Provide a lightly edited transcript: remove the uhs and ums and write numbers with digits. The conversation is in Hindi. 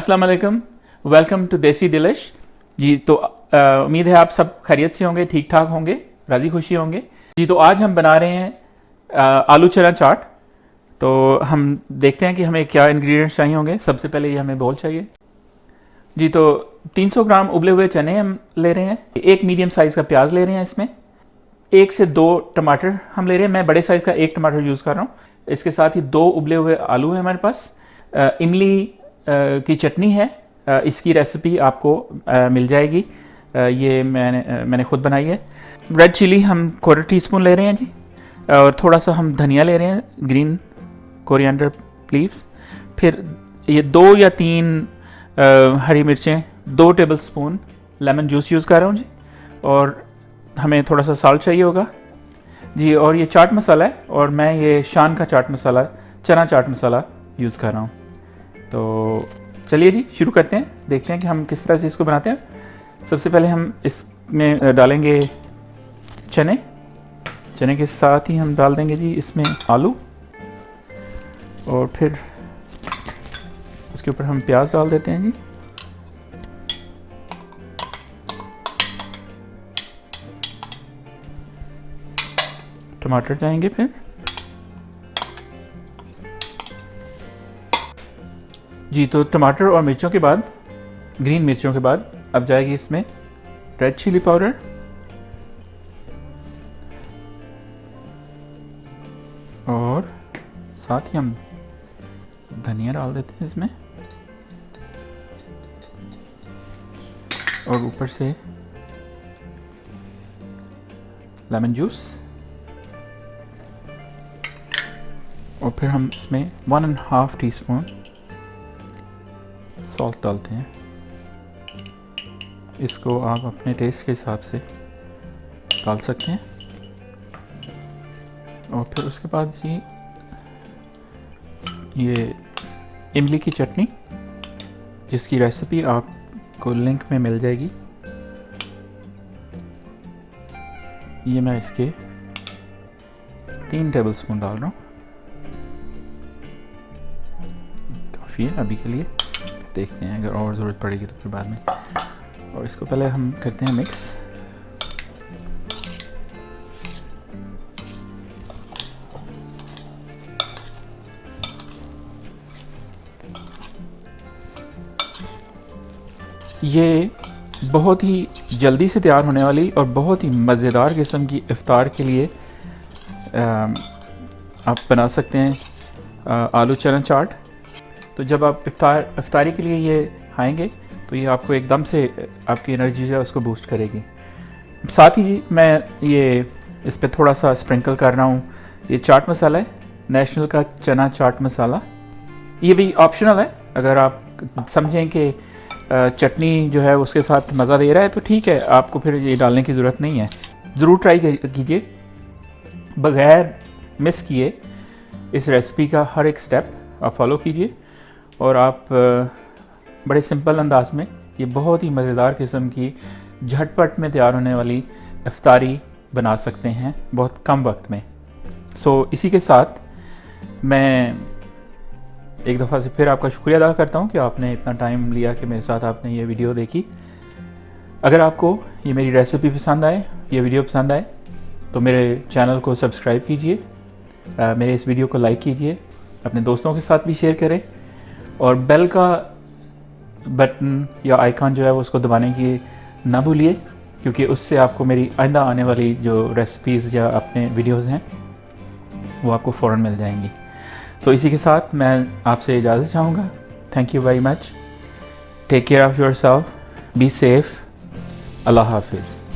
अस्सलाम वालेकुम, वेलकम टू देसी डिलिश जी। तो उम्मीद है आप सब खैरियत से होंगे, ठीक ठाक होंगे, राज़ी खुशी होंगे जी। तो आज हम बना रहे हैं आलू चना चाट। तो हम देखते हैं कि हमें क्या इंग्रेडिएंट्स चाहिए होंगे। सबसे पहले ये हमें बोल चाहिए जी। तो 300 ग्राम उबले हुए चने हम ले रहे हैं। एक मीडियम साइज़ का प्याज ले रहे हैं। इसमें 1 से 2 टमाटर हम ले रहे हैं। मैं बड़े साइज़ का 1 टमाटर यूज़ कर रहा हूँ। इसके साथ ही 2 उबले हुए आलू हैं हमारे पास। इमली की चटनी है, इसकी रेसिपी आपको मिल जाएगी। ये मैंने खुद बनाई है। रेड चिली हम 1/4 टीस्पून ले रहे हैं जी। और थोड़ा सा हम धनिया ले रहे हैं, ग्रीन कोरिएंडर लीव्स। फिर ये 2 या 3 हरी मिर्चें, 2 टेबलस्पून लेमन जूस यूज़ कर रहा हूँ जी। और हमें थोड़ा सा साल्ट चाहिए होगा जी। और ये चाट मसाला है, और मैं ये शान का चाट मसाला, चना चाट मसाला यूज़ कर रहा हूँ। तो चलिए जी शुरू करते हैं, देखते हैं कि हम किस तरह से इसको बनाते हैं। सबसे पहले हम इसमें डालेंगे चने के साथ ही हम डाल देंगे जी इसमें आलू, और फिर उसके ऊपर हम प्याज डाल देते हैं जी। टमाटर जाएंगे फिर जी। तो टमाटर और मिर्चों के बाद, ग्रीन मिर्चों के बाद, अब जाएगी इसमें रेड चिली पाउडर, और साथ ही हम धनिया डाल देते हैं इसमें, और ऊपर से लेमन जूस, और फिर हम इसमें 1.5 टीस्पून सॉल्ट डालते हैं। इसको आप अपने टेस्ट के हिसाब से डाल सकते हैं। और फिर उसके बाद जी ये इमली की चटनी, जिसकी रेसिपी आपको लिंक में मिल जाएगी, ये मैं इसके 3 टेबलस्पून डाल रहा हूँ। काफ़ी है अभी के लिए, देखते हैं अगर और ज़रूरत पड़ेगी तो फिर बाद में। और इसको पहले हम करते हैं मिक्स। ये बहुत ही जल्दी से तैयार होने वाली और बहुत ही मज़ेदार किस्म की इफ़्तार के लिए आप बना सकते हैं आलू चना चाट। तो जब आप इफ्तारी के लिए ये खाएंगे तो ये आपको एकदम से आपकी एनर्जी जो है उसको बूस्ट करेगी। साथ ही मैं ये इस पर थोड़ा सा स्प्रिंकल कर रहा हूँ। ये चाट मसाला है, नेशनल का चना चाट मसाला। ये भी ऑप्शनल है, अगर आप समझें कि चटनी जो है उसके साथ मज़ा दे रहा है तो ठीक है, आपको फिर ये डालने की ज़रूरत नहीं है। ज़रूर ट्राई कीजिए, बग़ैर मिस किए इस रेसिपी का हर एक स्टेप आप फॉलो कीजिए, और आप बड़े सिंपल अंदाज में ये बहुत ही मज़ेदार किस्म की झटपट में तैयार होने वाली इफ्तारी बना सकते हैं बहुत कम वक्त में। सो इसी के साथ मैं एक दफ़ा से फिर आपका शुक्रिया अदा करता हूँ कि आपने इतना टाइम लिया कि मेरे साथ आपने ये वीडियो देखी। अगर आपको ये मेरी रेसिपी पसंद आए, ये वीडियो पसंद आए, तो मेरे चैनल को सब्सक्राइब कीजिए, मेरे इस वीडियो को लाइक कीजिए, अपने दोस्तों के साथ भी शेयर करें, और बेल का बटन या आइकन जो है वो उसको दबाने की ना भूलिए, क्योंकि उससे आपको मेरी आइंदा आने वाली जो रेसिपीज़ या अपने वीडियोस हैं वो आपको फ़ौरन मिल जाएंगी। सो इसी के साथ मैं आपसे इजाज़त चाहूँगा। Thank you very much. Take care of yourself, be safe, अल्लाह हाफिज़।